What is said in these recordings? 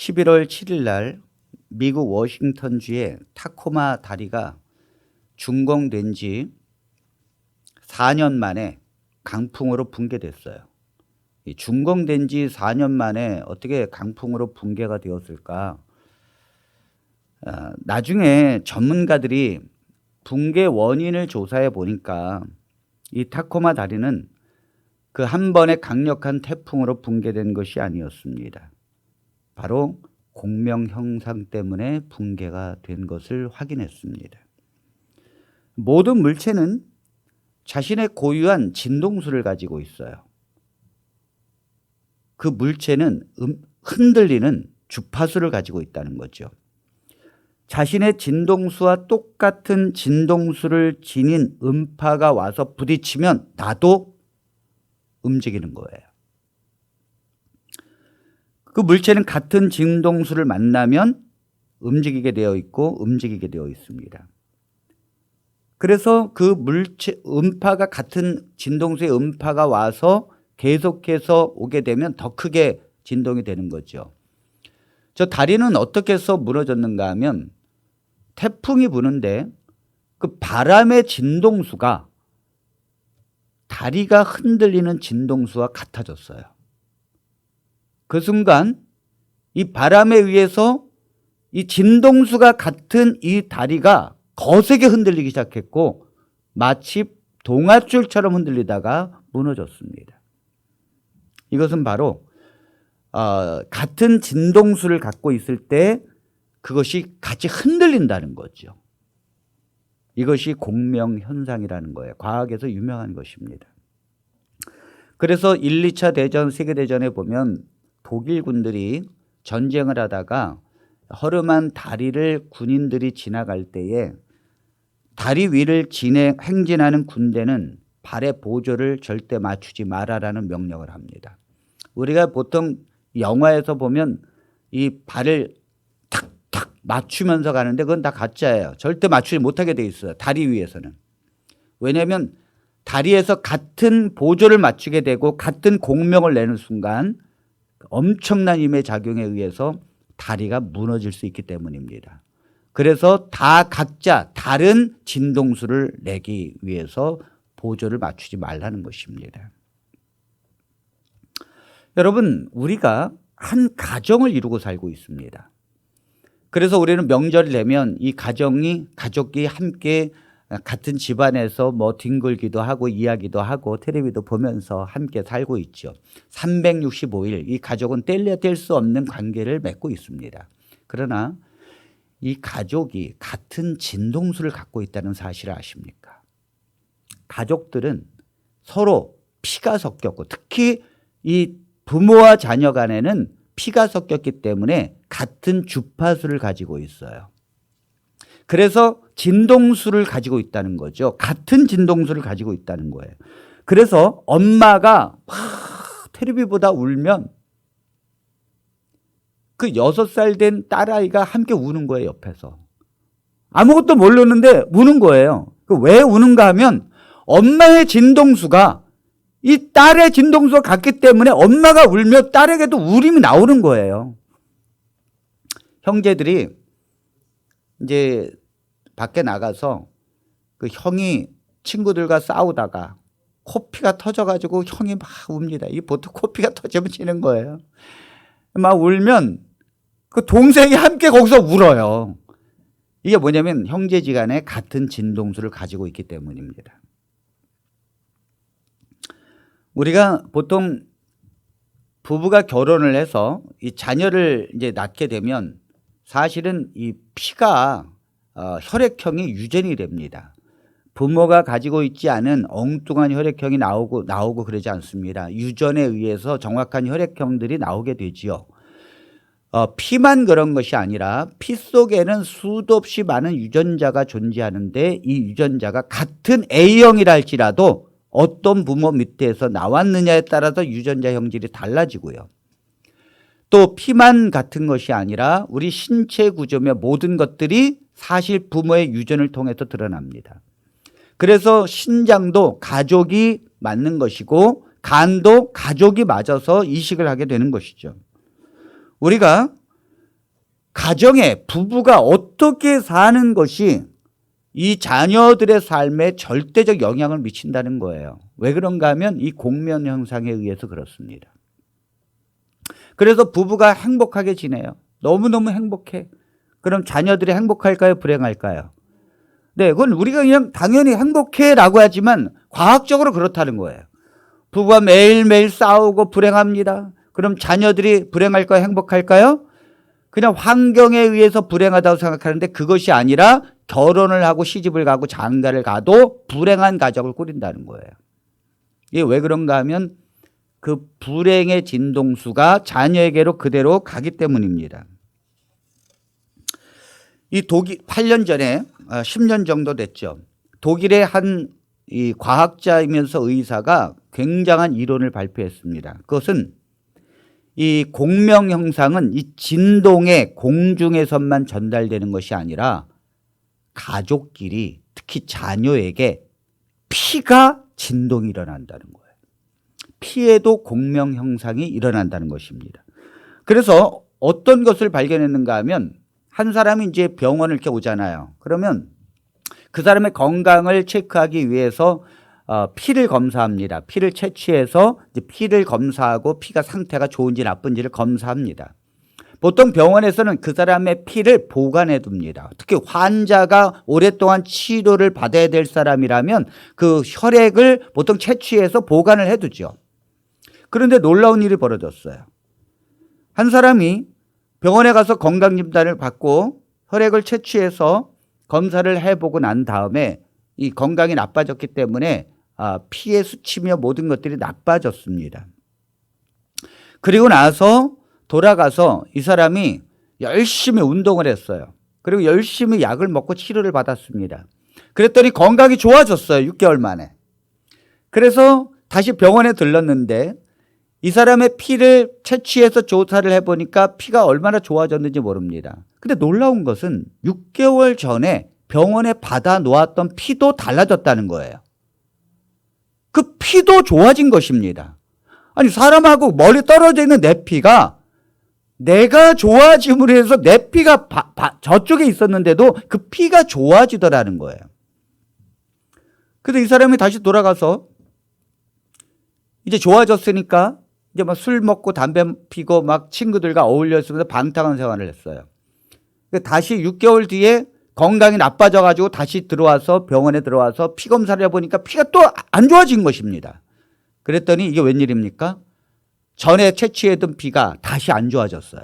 11월 7일 날 미국 워싱턴주의 타코마 다리가 준공된 지 4년 만에 강풍으로 붕괴됐어요. 준공된 지 4년 만에 어떻게 강풍으로 붕괴가 되었을까? 나중에 전문가들이 붕괴 원인을 조사해 보니까 이 타코마 다리는 그 한 번의 강력한 태풍으로 붕괴된 것이 아니었습니다. 바로 공명 현상 때문에 붕괴가 된 것을 확인했습니다. 모든 물체는 자신의 고유한 진동수를 가지고 있어요. 그 물체는 흔들리는 주파수를 가지고 있다는 거죠. 자신의 진동수와 똑같은 진동수를 지닌 음파가 와서 부딪히면 나도 움직이는 거예요. 그 물체는 같은 진동수를 만나면 움직이게 되어 있고 움직이게 되어 있습니다. 그래서 그 물체 음파가 같은 진동수의 음파가 와서 계속해서 오게 되면 더 크게 진동이 되는 거죠. 저 다리는 어떻게 해서 무너졌는가 하면 태풍이 부는데 그 바람의 진동수가 다리가 흔들리는 진동수와 같아졌어요. 그 순간 이 바람에 의해서 이 진동수가 같은 이 다리가 거세게 흔들리기 시작했고 마치 동아줄처럼 흔들리다가 무너졌습니다. 이것은 바로 같은 진동수를 갖고 있을 때 그것이 같이 흔들린다는 거죠. 이것이 공명현상이라는 거예요. 과학에서 유명한 것입니다. 그래서 1, 2차 대전, 세계대전에 보면 독일군들이 전쟁을 하다가 허름한 다리를 군인들이 지나갈 때에 다리 위를 행진하는 군대는 발의 보조를 절대 맞추지 마라라는 명령을 합니다. 우리가 보통 영화에서 보면 이 발을 탁탁 맞추면서 가는데 그건 다 가짜예요. 절대 맞추지 못하게 돼 있어요. 다리 위에서는. 왜냐하면 다리에서 같은 보조를 맞추게 되고 같은 공명을 내는 순간 엄청난 힘의 작용에 의해서 다리가 무너질 수 있기 때문입니다. 그래서 다 각자 다른 진동수를 내기 위해서 보조를 맞추지 말라는 것입니다. 여러분, 우리가 한 가정을 이루고 살고 있습니다. 그래서 우리는 명절이 되면 이 가족이 함께 같은 집안에서 뒹굴기도 하고 이야기도 하고 텔레비도 보면서 함께 살고 있죠. 365일 이 가족은 뗄 수 없는 관계를 맺고 있습니다. 그러나 이 가족이 같은 진동수를 갖고 있다는 사실을 아십니까? 가족들은 서로 피가 섞였고 특히 이 부모와 자녀 간에는 피가 섞였기 때문에 같은 주파수를 가지고 있어요. 그래서 진동수를 가지고 있다는 거죠. 같은 진동수를 가지고 있다는 거예요. 그래서 엄마가 텔레비보다 울면 그 6살 된 딸아이가 함께 우는 거예요, 옆에서. 아무것도 모르는데 우는 거예요. 왜 우는가 하면 엄마의 진동수가 이 딸의 진동수와 같기 때문에 엄마가 울며 딸에게도 울음이 나오는 거예요. 형제들이 이제 밖에 나가서 그 형이 친구들과 싸우다가 코피가 터져가지고 형이 막 웁니다. 이 보통 코피가 터지면 지는 거예요. 막 울면 그 동생이 함께 거기서 울어요. 이게 뭐냐면 형제지간에 같은 진동수를 가지고 있기 때문입니다. 우리가 보통 부부가 결혼을 해서 이 자녀를 이제 낳게 되면 사실은 이 피가 혈액형이 유전이 됩니다. 부모가 가지고 있지 않은 엉뚱한 혈액형이 나오고 그러지 않습니다. 유전에 의해서 정확한 혈액형들이 나오게 되지요. 피만 그런 것이 아니라 피 속에는 수도 없이 많은 유전자가 존재하는데 이 유전자가 같은 A형이라 할지라도 어떤 부모 밑에서 나왔느냐에 따라서 유전자 형질이 달라지고요. 또 피만 같은 것이 아니라 우리 신체 구조며 모든 것들이 사실 부모의 유전을 통해서 드러납니다. 그래서 신장도 가족이 맞는 것이고 간도 가족이 맞아서 이식을 하게 되는 것이죠. 우리가 가정에 부부가 어떻게 사는 것이 이 자녀들의 삶에 절대적 영향을 미친다는 거예요. 왜 그런가 하면 이 공면 형상에 의해서 그렇습니다. 그래서 부부가 행복하게 지내요. 너무너무 행복해. 그럼 자녀들이 행복할까요? 불행할까요? 네, 그건 우리가 그냥 당연히 행복해라고 하지만 과학적으로 그렇다는 거예요. 부부가 매일매일 싸우고 불행합니다. 그럼 자녀들이 불행할까요? 행복할까요? 그냥 환경에 의해서 불행하다고 생각하는데 그것이 아니라 결혼을 하고 시집을 가고 장가를 가도 불행한 가정을 꾸린다는 거예요. 이게 왜 그런가 하면 그 불행의 진동수가 자녀에게로 그대로 가기 때문입니다. 이 독일 8년 전에 10년 정도 됐죠. 독일의 한 이 과학자이면서 의사가 굉장한 이론을 발표했습니다. 그것은 이 공명 형상은 이 진동의 공중에서만 전달되는 것이 아니라 가족끼리 특히 자녀에게 피가 진동이 일어난다는 거예요. 피에도 공명 형상이 일어난다는 것입니다. 그래서 어떤 것을 발견했는가 하면 한 사람이 이제 병원을 이렇게 오잖아요. 그러면 그 사람의 건강을 체크하기 위해서 피를 검사합니다. 피를 채취해서 이제 피를 검사하고 피가 상태가 좋은지 나쁜지를 검사합니다. 보통 병원에서는 그 사람의 피를 보관해 둡니다. 특히 환자가 오랫동안 치료를 받아야 될 사람이라면 그 혈액을 보통 채취해서 보관을 해 두죠. 그런데 놀라운 일이 벌어졌어요. 한 사람이 병원에 가서 건강진단을 받고 혈액을 채취해서 검사를 해보고 난 다음에 이 건강이 나빠졌기 때문에 피의 수치며 모든 것들이 나빠졌습니다. 그리고 나서 돌아가서 이 사람이 열심히 운동을 했어요. 그리고 열심히 약을 먹고 치료를 받았습니다. 그랬더니 건강이 좋아졌어요. 6개월 만에. 그래서 다시 병원에 들렀는데 이 사람의 피를 채취해서 조사를 해보니까 피가 얼마나 좋아졌는지 모릅니다. 근데 놀라운 것은 6개월 전에 병원에 받아 놓았던 피도 달라졌다는 거예요. 그 피도 좋아진 것입니다. 아니 사람하고 멀리 떨어져 있는 내 피가 내가 좋아짐으로 해서 내 피가 저쪽에 있었는데도 그 피가 좋아지더라는 거예요. 그래서 이 사람이 다시 돌아가서 이제 좋아졌으니까 이제 막 술 먹고 담배 피고 막 친구들과 어울려 있으면서 방탕한 생활을 했어요. 다시 6개월 뒤에 건강이 나빠져 가지고 다시 들어와서 병원에 들어와서 피 검사를 해보니까 피가 또 안 좋아진 것입니다. 그랬더니 이게 웬일입니까? 전에 채취했던 피가 다시 안 좋아졌어요.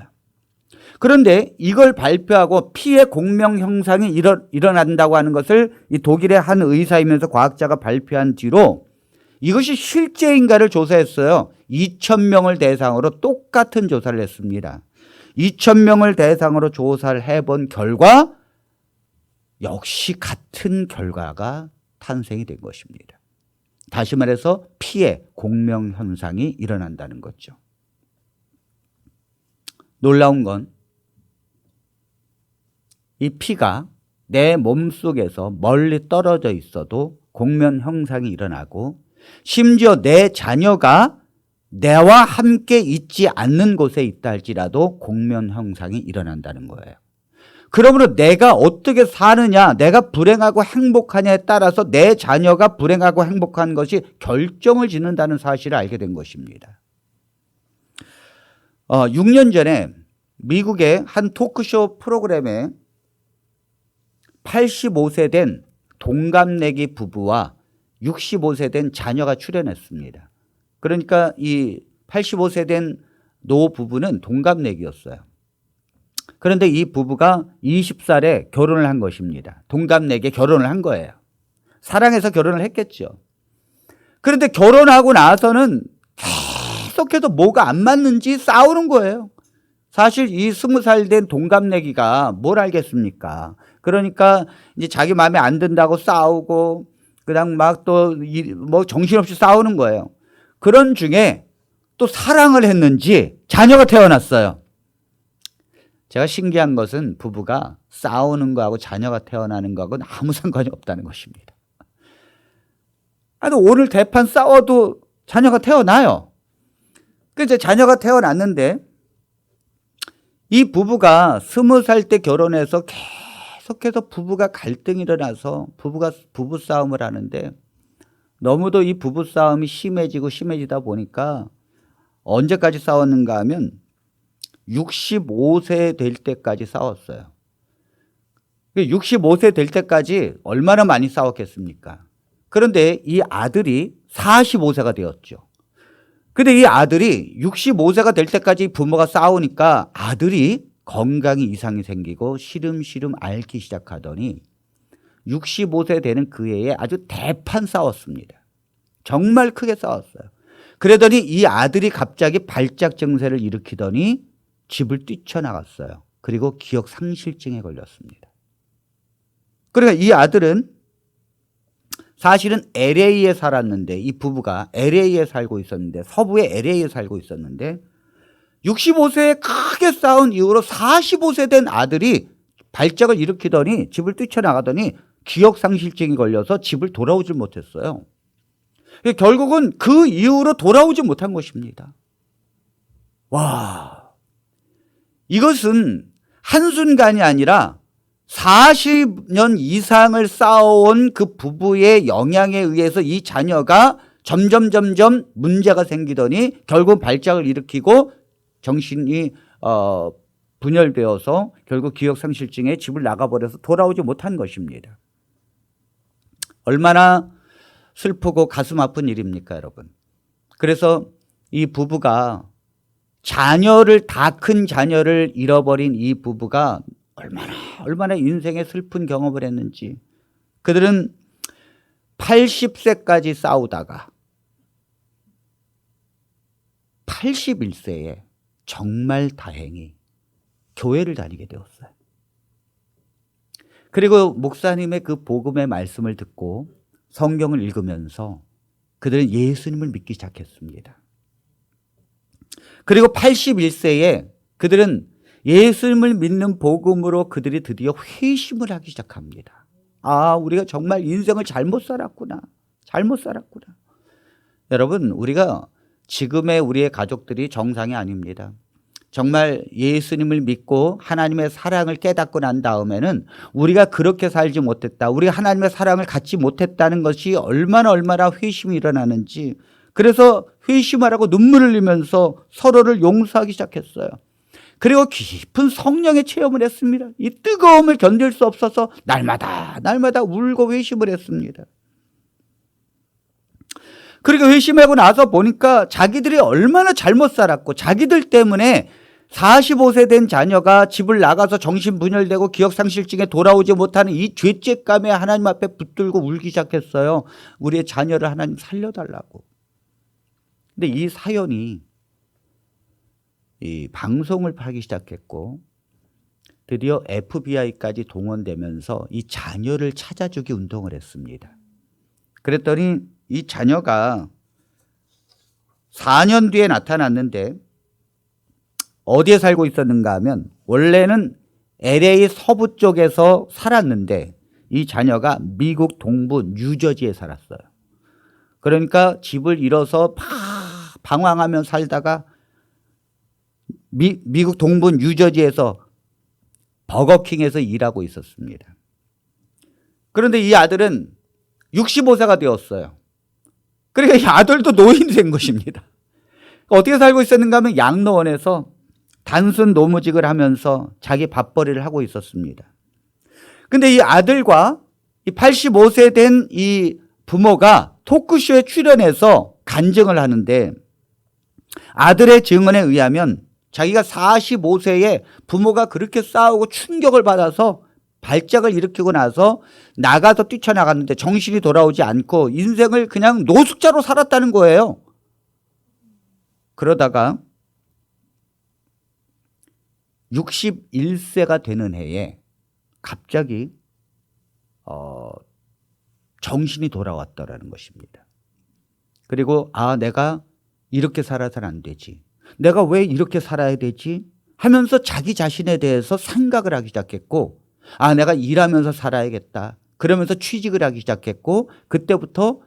그런데 이걸 발표하고 피의 공명 형상이 일어난다고 하는 것을 이 독일의 한 의사이면서 과학자가 발표한 뒤로 이것이 실제인가를 조사했어요. 2,000명을 대상으로 똑같은 조사를 했습니다. 2,000명을 대상으로 조사를 해본 결과 역시 같은 결과가 탄생이 된 것입니다. 다시 말해서 피의 공명 현상이 일어난다는 거죠. 놀라운 건 이 피가 내 몸속에서 멀리 떨어져 있어도 공명 현상이 일어나고 심지어 내 자녀가 내와 함께 있지 않는 곳에 있다 할지라도 공면 형상이 일어난다는 거예요. 그러므로 내가 어떻게 사느냐, 내가 불행하고 행복하냐에 따라서 내 자녀가 불행하고 행복한 것이 결정을 짓는다는 사실을 알게 된 것입니다. 6년 전에 미국의 한 토크쇼 프로그램에 85세 된 동갑내기 부부와 65세 된 자녀가 출연했습니다. 그러니까 이 85세 된 노부부는 동갑내기였어요. 그런데 이 부부가 20살에 결혼을 한 것입니다. 동갑내기에 결혼을 한 거예요. 사랑해서 결혼을 했겠죠. 그런데 결혼하고 나서는 계속해서 뭐가 안 맞는지 싸우는 거예요. 사실 이 20살 된 동갑내기가 뭘 알겠습니까? 그러니까 이제 자기 마음에 안 든다고 싸우고 그냥 막 또 뭐 정신없이 싸우는 거예요. 그런 중에 또 사랑을 했는지 자녀가 태어났어요. 제가 신기한 것은 부부가 싸우는 거하고 자녀가 태어나는 거하고는 아무 상관이 없다는 것입니다. 아니 오늘 대판 싸워도 자녀가 태어나요. 그래서 자녀가 태어났는데 이 부부가 20살 때 결혼해서 계속해서 부부가 갈등이 일어나서 부부싸움을 하는데 너무도 이 부부싸움이 심해지다 보니까 언제까지 싸웠는가 하면 65세 될 때까지 싸웠어요. 65세 될 때까지 얼마나 많이 싸웠겠습니까? 그런데 이 아들이 45세가 되었죠. 근데 이 아들이 65세가 될 때까지 부모가 싸우니까 아들이 건강에 이상이 생기고 시름시름 앓기 시작하더니 65세 되는 그 해에 아주 대판 싸웠습니다. 정말 크게 싸웠어요. 그러더니 이 아들이 갑자기 발작 증세를 일으키더니 집을 뛰쳐나갔어요. 그리고 기억 상실증에 걸렸습니다. 그러니까 이 아들은 사실은 LA에 살았는데, 이 부부가 LA에 살고 있었는데, 서부의 LA에 살고 있었는데 65세에 크게 싸운 이후로 45세 된 아들이 발작을 일으키더니 집을 뛰쳐나가더니 기억상실증이 걸려서 집을 돌아오질 못했어요. 결국은 그 이후로 돌아오지 못한 것입니다. 와, 이것은 한순간이 아니라 40년 이상을 쌓아온 그 부부의 영향에 의해서 이 자녀가 점점 문제가 생기더니 결국 발작을 일으키고 정신이 분열되어서 결국 기억상실증에 집을 나가버려서 돌아오지 못한 것입니다. 얼마나 슬프고 가슴 아픈 일입니까, 여러분? 그래서 이 부부가 다 큰 자녀를 잃어버린 이 부부가 얼마나 인생의 슬픈 경험을 했는지. 그들은 80세까지 싸우다가 81세에 정말 다행히 교회를 다니게 되었어요. 그리고 목사님의 그 복음의 말씀을 듣고 성경을 읽으면서 그들은 예수님을 믿기 시작했습니다. 그리고 81세에 그들은 예수님을 믿는 복음으로 그들이 드디어 회심을 하기 시작합니다. 아, 우리가 정말 인생을 잘못 살았구나. 여러분, 우리가 지금의 우리의 가족들이 정상이 아닙니다. 정말 예수님을 믿고 하나님의 사랑을 깨닫고 난 다음에는 우리가 그렇게 살지 못했다, 우리가 하나님의 사랑을 갖지 못했다는 것이 얼마나 회심이 일어나는지. 그래서 회심하라고 눈물을 흘리면서 서로를 용서하기 시작했어요. 그리고 깊은 성령의 체험을 했습니다. 이 뜨거움을 견딜 수 없어서 날마다 울고 회심을 했습니다. 그리고 회심하고 나서 보니까 자기들이 얼마나 잘못 살았고, 자기들 때문에 45세 된 자녀가 집을 나가서 정신분열되고 기억상실증에 돌아오지 못하는 이 죄책감에 하나님 앞에 붙들고 울기 시작했어요. 우리의 자녀를 하나님 살려달라고. 근데 이 사연이 이 방송을 하기 시작했고 드디어 FBI까지 동원되면서 이 자녀를 찾아주기 운동을 했습니다. 그랬더니 이 자녀가 4년 뒤에 나타났는데 어디에 살고 있었는가 하면 원래는 LA 서부 쪽에서 살았는데 이 자녀가 미국 동부 뉴저지에 살았어요. 그러니까 집을 잃어서 방황하며 살다가 미국 동부 뉴저지에서 버거킹에서 일하고 있었습니다. 그런데 이 아들은 65세가 되었어요. 그러니까 이 아들도 노인이 된 것입니다. 어떻게 살고 있었는가 하면 양로원에서 단순 노무직을 하면서 자기 밥벌이를 하고 있었습니다. 그런데 이 아들과 이 85세 된 이 부모가 토크쇼에 출연해서 간증을 하는데 아들의 증언에 의하면 자기가 45세에 부모가 그렇게 싸우고 충격을 받아서 발작을 일으키고 나서 나가서 뛰쳐나갔는데 정신이 돌아오지 않고 인생을 그냥 노숙자로 살았다는 거예요. 그러다가 61세가 되는 해에 갑자기 정신이 돌아왔다라는 것입니다. 그리고 내가 이렇게 살아서는 안 되지. 내가 왜 이렇게 살아야 되지? 하면서 자기 자신에 대해서 생각을 하기 시작했고 내가 일하면서 살아야겠다. 그러면서 취직을 하기 시작했고 그때부터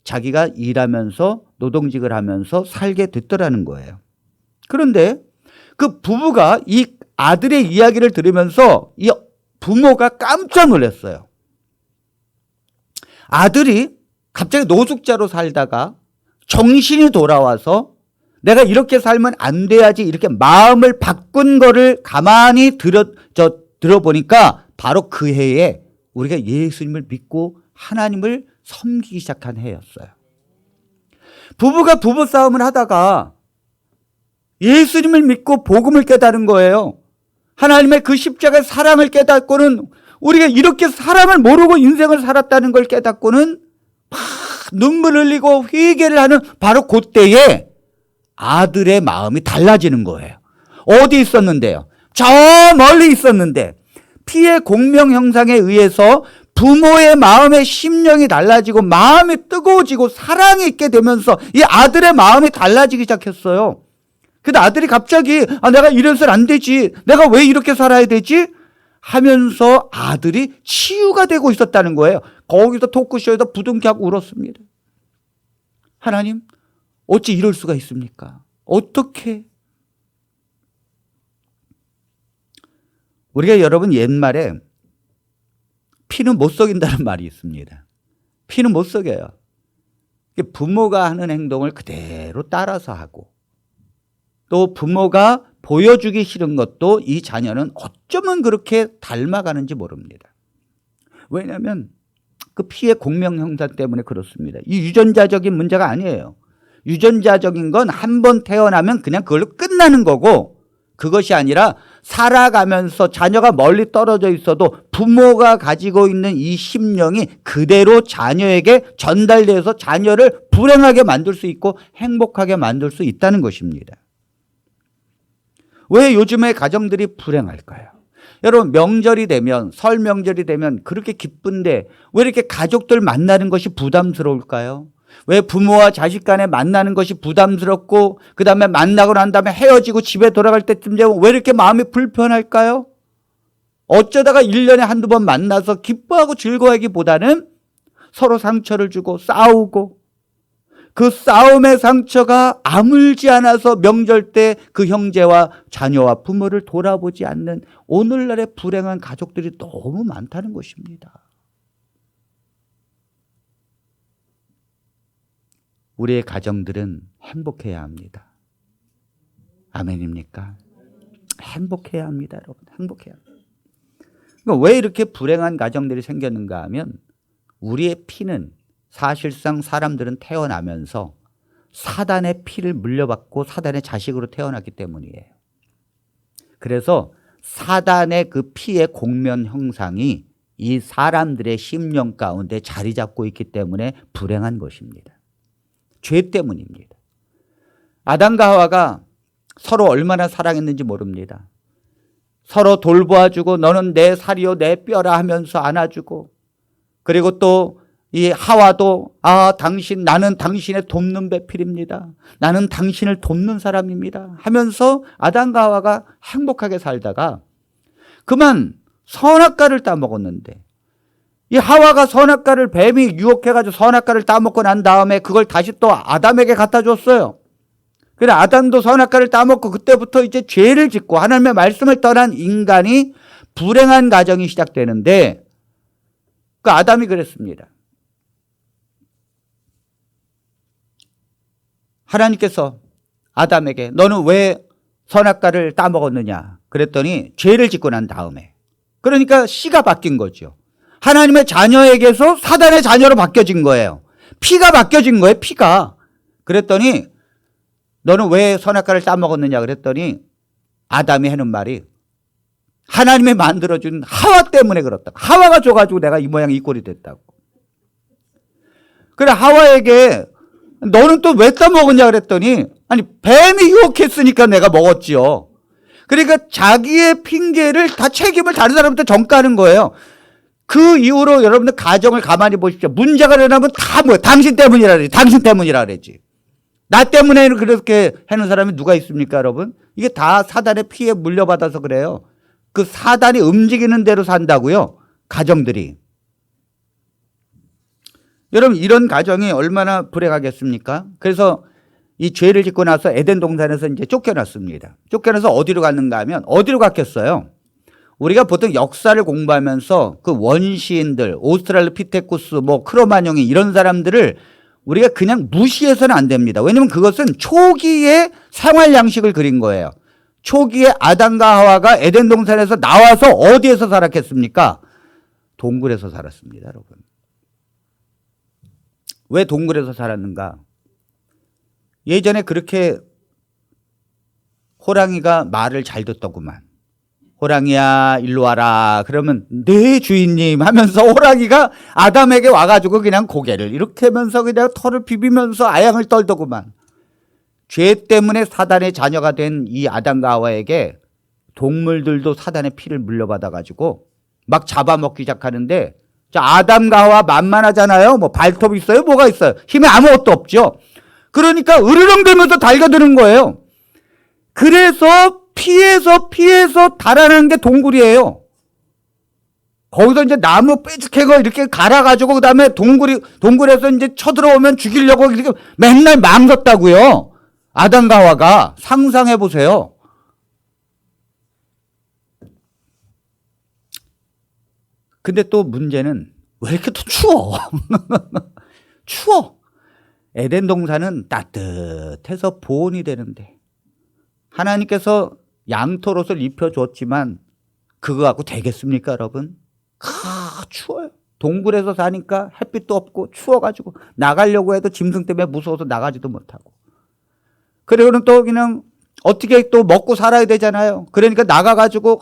자기가 일하면서 노동직을 하면서 살게 됐더라는 거예요. 그런데 그 부부가 이 아들의 이야기를 들으면서 이 부모가 깜짝 놀랐어요. 아들이 갑자기 노숙자로 살다가 정신이 돌아와서 내가 이렇게 살면 안 돼야지 이렇게 마음을 바꾼 거를 가만히 들어보니까 바로 그 해에 우리가 예수님을 믿고 하나님을 섬기기 시작한 해였어요. 부부가 부부싸움을 하다가 예수님을 믿고 복음을 깨달은 거예요. 하나님의 그 십자가의 사랑을 깨닫고는 우리가 이렇게 사랑을 모르고 인생을 살았다는 걸 깨닫고는 막 눈물 흘리고 회개를 하는 바로 그때에 아들의 마음이 달라지는 거예요. 어디 있었는데요? 저 멀리 있었는데 피의 공명 형상에 의해서 부모의 마음의 심령이 달라지고 마음이 뜨거워지고 사랑이 있게 되면서 이 아들의 마음이 달라지기 시작했어요. 근데 아들이 갑자기 내가 이래서는 안 되지, 내가 왜 이렇게 살아야 되지 하면서 아들이 치유가 되고 있었다는 거예요. 거기서 토크쇼에서 부둥켜하고 울었습니다. 하나님, 어찌 이럴 수가 있습니까? 어떻게? 우리가 여러분 옛말에 피는 못 속인다는 말이 있습니다. 피는 못 속여요. 부모가 하는 행동을 그대로 따라서 하고 또 부모가 보여주기 싫은 것도 이 자녀는 어쩌면 그렇게 닮아가는지 모릅니다. 왜냐하면 그 피의 공명 형상 때문에 그렇습니다. 이 유전자적인 문제가 아니에요. 유전자적인 건 한 번 태어나면 그냥 그걸로 끝나는 거고 그것이 아니라 살아가면서 자녀가 멀리 떨어져 있어도 부모가 가지고 있는 이 심령이 그대로 자녀에게 전달돼서 자녀를 불행하게 만들 수 있고 행복하게 만들 수 있다는 것입니다. 왜 요즘에 가정들이 불행할까요? 여러분 명절이 되면 설 명절이 되면 그렇게 기쁜데 왜 이렇게 가족들 만나는 것이 부담스러울까요? 왜 부모와 자식 간에 만나는 것이 부담스럽고 그 다음에 만나고 난 다음에 헤어지고 집에 돌아갈 때쯤 되면 왜 이렇게 마음이 불편할까요? 어쩌다가 1년에 한두 번 만나서 기뻐하고 즐거워하기보다는 서로 상처를 주고 싸우고 그 싸움의 상처가 아물지 않아서 명절 때 그 형제와 자녀와 부모를 돌아보지 않는 오늘날의 불행한 가족들이 너무 많다는 것입니다. 우리의 가정들은 행복해야 합니다. 아멘입니까? 행복해야 합니다, 여러분. 행복해야 합니다. 그러니까 왜 이렇게 불행한 가정들이 생겼는가 하면 우리의 피는 사실상 사람들은 태어나면서 사단의 피를 물려받고 사단의 자식으로 태어났기 때문이에요. 그래서 사단의 그 피의 공면 형상이 이 사람들의 심령 가운데 자리 잡고 있기 때문에 불행한 것입니다. 죄 때문입니다. 아담과 하와가 서로 얼마나 사랑했는지 모릅니다. 서로 돌보아주고 너는 내 살이요 내 뼈라 하면서 안아주고 그리고 또 이 하와도 나는 당신의 돕는 배필입니다. 나는 당신을 돕는 사람입니다. 하면서 아담과 하와가 행복하게 살다가 그만 선악과를 따먹었는데 이 하와가 선악과를 뱀이 유혹해가지고 선악과를 따먹고 난 다음에 그걸 다시 또 아담에게 갖다 줬어요. 그래 아담도 선악과를 따먹고 그때부터 이제 죄를 짓고 하나님의 말씀을 떠난 인간이 불행한 가정이 시작되는데 그 아담이 그랬습니다. 하나님께서 아담에게 너는 왜 선악과를 따먹었느냐 그랬더니 죄를 짓고 난 다음에 그러니까 씨가 바뀐 거죠. 하나님의 자녀에게서 사단의 자녀로 바뀌어진 거예요. 피가 바뀌어진 거예요. 피가. 그랬더니 너는 왜 선악과를 따먹었느냐 그랬더니 아담이 하는 말이 하나님이 만들어준 하와 때문에 그렇다고. 하와가 줘가지고 내가 이 모양 이 꼴이 됐다고. 그래 하와에게 너는 또 왜 따먹었냐 그랬더니 아니 뱀이 유혹했으니까 내가 먹었지요. 그러니까 자기의 핑계를 다 책임을 다른 사람한테 전가하는 거예요. 그 이후로 여러분들 가정을 가만히 보십시오. 문제가 일어나면 다 뭐야? 당신 때문이라 그러지. 당신 때문이라 그러지. 나 때문에 그렇게 하는 사람이 누가 있습니까, 여러분? 이게 다 사단의 피해 물려받아서 그래요. 그 사단이 움직이는 대로 산다고요. 가정들이. 여러분 이런 가정이 얼마나 불행하겠습니까? 그래서 이 죄를 짓고 나서 에덴 동산에서 이제 쫓겨났습니다. 쫓겨나서 어디로 갔는가 하면 어디로 갔겠어요? 우리가 보통 역사를 공부하면서 그 원시인들, 오스트랄로피테쿠스, 뭐 크로마뇽이 이런 사람들을 우리가 그냥 무시해서는 안 됩니다. 왜냐하면 그것은 초기의 생활 양식을 그린 거예요. 초기에 아담과 하와가 에덴 동산에서 나와서 어디에서 살았겠습니까? 동굴에서 살았습니다, 여러분. 왜 동굴에서 살았는가? 예전에 그렇게 호랑이가 말을 잘 듣더구만. 호랑이야 일로 와라 그러면 네 주인님 하면서 호랑이가 아담에게 와가지고 그냥 고개를 이렇게 하면서 그냥 털을 비비면서 아양을 떨더구만. 죄 때문에 사단의 자녀가 된 이 아담과 하와에게 동물들도 사단의 피를 물려받아가지고 막 잡아먹기 시작하는데, 자, 아담과 하와 만만하잖아요. 뭐 발톱 있어요? 뭐가 있어요? 힘이 아무것도 없죠. 그러니까 으르렁대면서 달겨드는 거예요. 그래서 피해서 달아나는 게 동굴이에요. 거기서 이제 나무 뾰족해고 이렇게 갈아가지고 그다음에 동굴에서 이제 쳐들어오면 죽이려고 이렇게 맨날 망섰다고요. 아담과 하와가. 상상해 보세요. 근데 또 문제는 왜 이렇게 또 추워? 추워. 에덴 동산은 따뜻해서 보온이 되는데 하나님께서 양털옷을 입혀줬지만 그거 갖고 되겠습니까, 여러분? 추워요. 동굴에서 사니까 햇빛도 없고 추워가지고 나가려고 해도 짐승 때문에 무서워서 나가지도 못하고. 그리고는 또 그냥 어떻게 또 먹고 살아야 되잖아요. 그러니까 나가가지고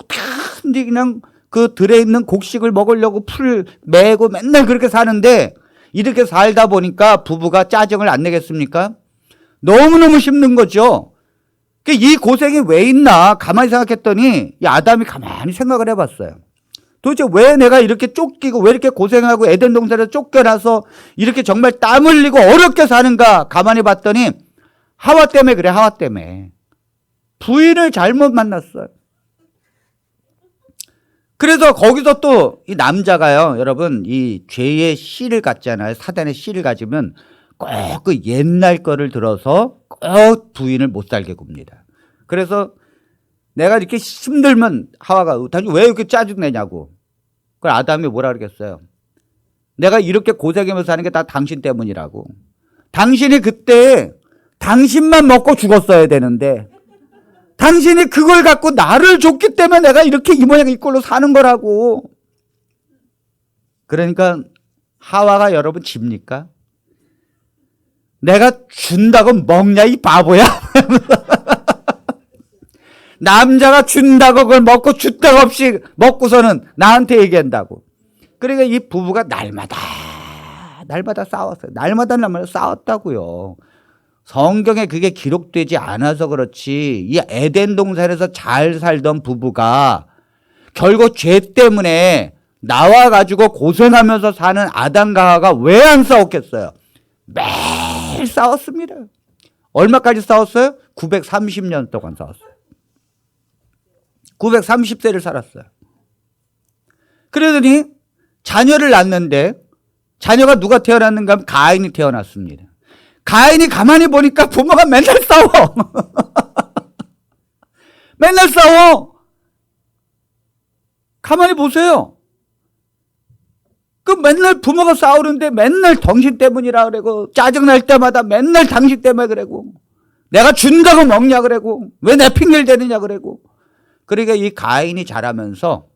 단지 그냥 그 들에 있는 곡식을 먹으려고 풀 메고 맨날 그렇게 사는데, 이렇게 살다 보니까 부부가 짜증을 안 내겠습니까? 너무너무 힘든 거죠. 이 고생이 왜 있나 가만히 생각했더니 이 아담이 가만히 생각을 해봤어요. 도대체 왜 내가 이렇게 쫓기고 왜 이렇게 고생하고 에덴 동산에서 쫓겨나서 이렇게 정말 땀 흘리고 어렵게 사는가 가만히 봤더니 하와 때문에 그래. 하와 때문에. 부인을 잘못 만났어요. 그래서 거기서 또 이 남자가요, 여러분, 이 죄의 씨를 갖잖아요. 사단의 씨를 가지면 꼭 그 옛날 거를 들어서 꼭 부인을 못 살게 굽니다. 그래서 내가 이렇게 힘들면 하와가 당신 왜 이렇게 짜증내냐고. 그걸 아담이 뭐라 그러겠어요? 내가 이렇게 고생하면서 사는 게 다 당신 때문이라고. 당신이 그때 당신만 먹고 죽었어야 되는데 당신이 그걸 갖고 나를 줬기 때문에 내가 이렇게 이 모양 이 꼴로 사는 거라고. 그러니까 하와가 여러분 집니까? 내가 준다고 먹냐 이 바보야. 남자가 준다고 그걸 먹고 주택 없이 먹고서는 나한테 얘기한다고. 그러니까 이 부부가 날마다 싸웠어요. 날마다 싸웠다고요. 성경에 그게 기록되지 않아서 그렇지 이 에덴 동산에서 잘 살던 부부가 결국 죄 때문에 나와가지고 고생하면서 사는 아담과 하와가 왜 안 싸웠겠어요? 매일 싸웠습니다. 얼마까지 싸웠어요? 930년 동안 싸웠어요. 930세를 살았어요. 그러더니 자녀를 낳는데 자녀가 누가 태어났는가 하면 가인이 태어났습니다. 가인이 가만히 보니까 부모가 맨날 싸워. 맨날 싸워. 가만히 보세요. 그 맨날 부모가 싸우는데 맨날 당신 때문이라 그러고 짜증날 때마다 맨날 당신 때문에 그러고 내가 준다고 먹냐 그러고 왜 내 핑계를 대느냐 그러고. 그러니까 이 가인이 자라면서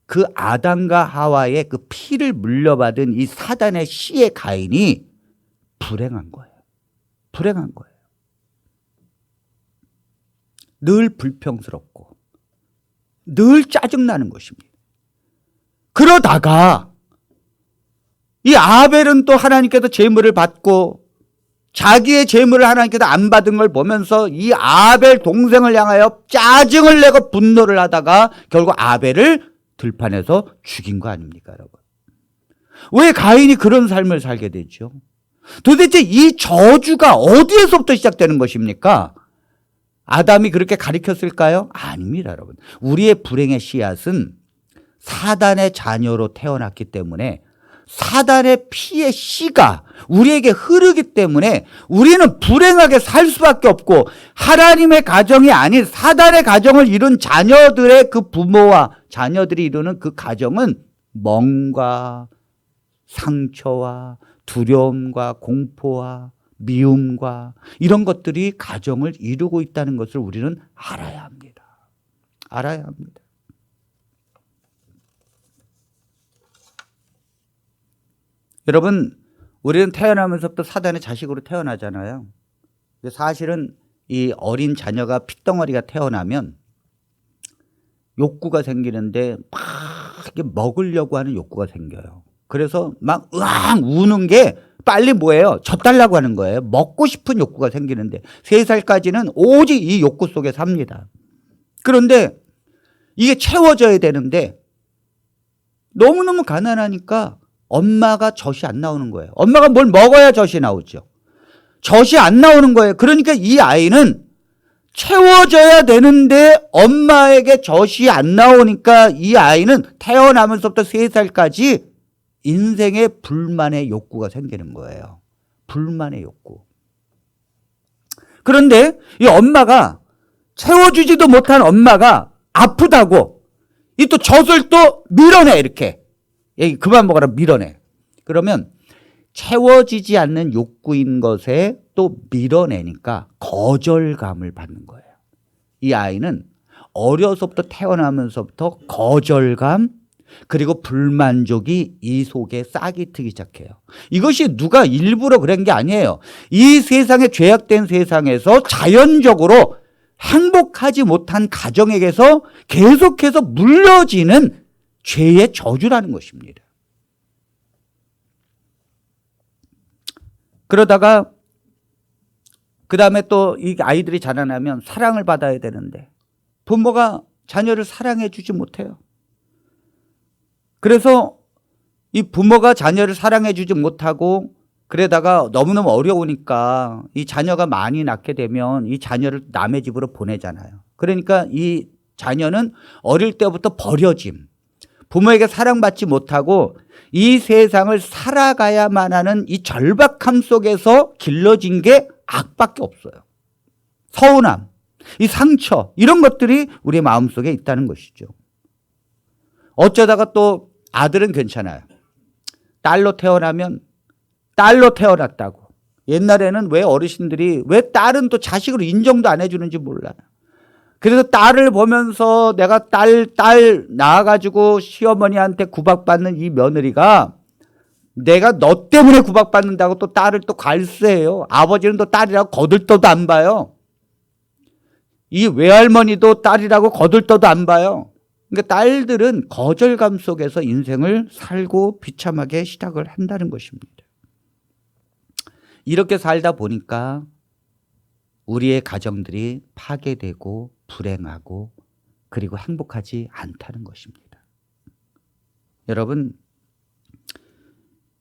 그 아담과 하와의 그 피를 물려받은 이 사단의 씨의 가인이 불행한 거예요. 불행한 거예요. 늘 불평스럽고 늘 짜증나는 것입니다. 그러다가 이 아벨은 또 하나님께서 제물을 받고 자기의 제물을 하나님께서 안 받은 걸 보면서 이 아벨 동생을 향하여 짜증을 내고 분노를 하다가 결국 아벨을 들판에서 죽인 거 아닙니까, 여러분? 왜 가인이 그런 삶을 살게 되죠? 도대체 이 저주가 어디에서부터 시작되는 것입니까? 아담이 그렇게 가르쳤을까요? 아닙니다, 여러분. 우리의 불행의 씨앗은 사단의 자녀로 태어났기 때문에 사단의 피의 씨가 우리에게 흐르기 때문에 우리는 불행하게 살 수밖에 없고, 하나님의 가정이 아닌 사단의 가정을 이룬 자녀들의 그 부모와 자녀들이 이루는 그 가정은 멍과 상처와 두려움과 공포와 미움과 이런 것들이 가정을 이루고 있다는 것을 우리는 알아야 합니다. 알아야 합니다. 여러분, 우리는 태어나면서부터 사단의 자식으로 태어나잖아요. 사실은 이 어린 자녀가 핏덩어리가 태어나면 욕구가 생기는데 막 먹으려고 하는 욕구가 생겨요. 그래서 막 으앙 우는 게 빨리 뭐예요? 젖달라고 하는 거예요. 먹고 싶은 욕구가 생기는데 3살까지는 오직 이 욕구 속에 삽니다. 그런데 이게 채워져야 되는데 너무너무 가난하니까 엄마가 젖이 안 나오는 거예요. 엄마가 뭘 먹어야 젖이 나오죠. 젖이 안 나오는 거예요. 그러니까 이 아이는 채워져야 되는데 엄마에게 젖이 안 나오니까 이 아이는 태어나면서부터 3살까지 인생의 불만의 욕구가 생기는 거예요. 불만의 욕구. 그런데 이 엄마가 채워주지도 못한 엄마가 아프다고 이 또 젖을 또 밀어내 이렇게. 얘 그만 먹어라 밀어내. 그러면 채워지지 않는 욕구인 것에 또 밀어내니까 거절감을 받는 거예요. 이 아이는 어려서부터 태어나면서부터 거절감 그리고 불만족이 이 속에 싹이 트기 시작해요. 이것이 누가 일부러 그런 게 아니에요. 이 세상에 죄악된 세상에서 자연적으로 행복하지 못한 가정에게서 계속해서 물려지는 죄의 저주라는 것입니다. 그러다가 그 다음에 또 이 아이들이 자라나면 사랑을 받아야 되는데 부모가 자녀를 사랑해 주지 못해요. 그래서 이 부모가 자녀를 사랑해 주지 못하고 그러다가 너무너무 어려우니까 이 자녀가 많이 낳게 되면 이 자녀를 남의 집으로 보내잖아요. 그러니까 이 자녀는 어릴 때부터 버려짐. 부모에게 사랑받지 못하고 이 세상을 살아가야만 하는 이 절박함 속에서 길러진 게 악밖에 없어요. 서운함, 이 상처 이런 것들이 우리 마음속에 있다는 것이죠. 어쩌다가 또 아들은 괜찮아요. 딸로 태어나면 딸로 태어났다고. 옛날에는 왜 어르신들이 왜 딸은 또 자식으로 인정도 안 해주는지 몰라요. 그래서 딸을 보면서 내가 딸 낳아가지고 시어머니한테 구박받는 이 며느리가 내가 너 때문에 구박받는다고 또 딸을 또 갈세해요. 아버지는 또 딸이라고 거들떠도 안 봐요. 이 외할머니도 딸이라고 거들떠도 안 봐요. 그러니까 딸들은 거절감 속에서 인생을 살고 비참하게 시작을 한다는 것입니다. 이렇게 살다 보니까 우리의 가정들이 파괴되고 불행하고 그리고 행복하지 않다는 것입니다. 여러분,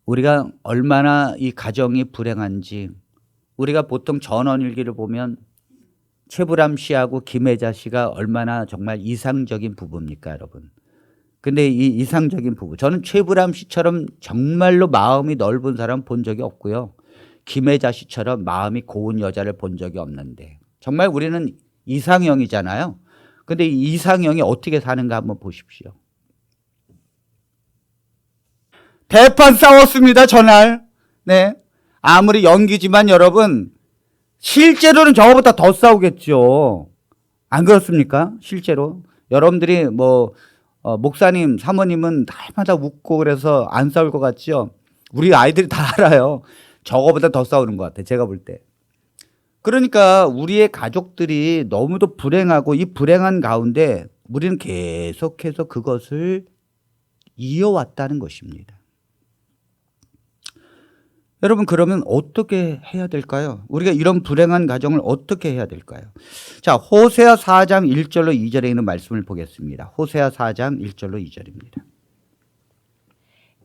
우리가 얼마나 이 가정이 불행한지 우리가 보통 전원일기를 보면 최불암 씨하고 김혜자 씨가 얼마나 정말 이상적인 부부입니까, 여러분? 근데 이 이상적인 부부, 저는 최불암 씨처럼 정말로 마음이 넓은 사람 본 적이 없고요. 김혜자 씨처럼 마음이 고운 여자를 본 적이 없는데 정말 우리는 이상형이잖아요. 근데 이 이상형이 어떻게 사는가 한번 보십시오. 대판 싸웠습니다, 전날. 네. 아무리 연기지만 여러분, 실제로는 저거보다 더 싸우겠죠. 안 그렇습니까? 실제로. 여러분들이 목사님, 사모님은 날마다 웃고 그래서 안 싸울 것 같죠? 우리 아이들이 다 알아요. 저거보다 더 싸우는 것 같아요, 제가 볼 때. 그러니까 우리의 가족들이 너무도 불행하고 이 불행한 가운데 우리는 계속해서 그것을 이어왔다는 것입니다. 여러분, 그러면 어떻게 해야 될까요? 우리가 이런 불행한 가정을 어떻게 해야 될까요? 자, 호세아 4장 1절로 2절에 있는 말씀을 보겠습니다. 호세아 4장 1절로 2절입니다.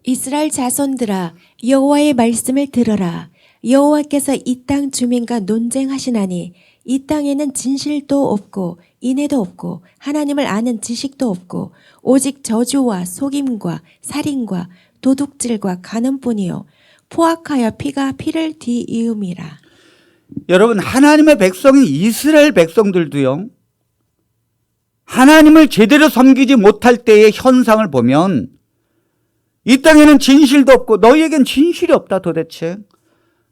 이스라엘 자손들아 여호와의 말씀을 들어라. 여호와께서 이 땅 주민과 논쟁하시나니 이 땅에는 진실도 없고 인애도 없고 하나님을 아는 지식도 없고 오직 저주와 속임과 살인과 도둑질과 간음뿐이요 포악하여 피가 피를 뒤이음이라. 여러분, 하나님의 백성인 이스라엘 백성들도요, 하나님을 제대로 섬기지 못할 때의 현상을 보면 이 땅에는 진실도 없고 너희에겐 진실이 없다 도대체.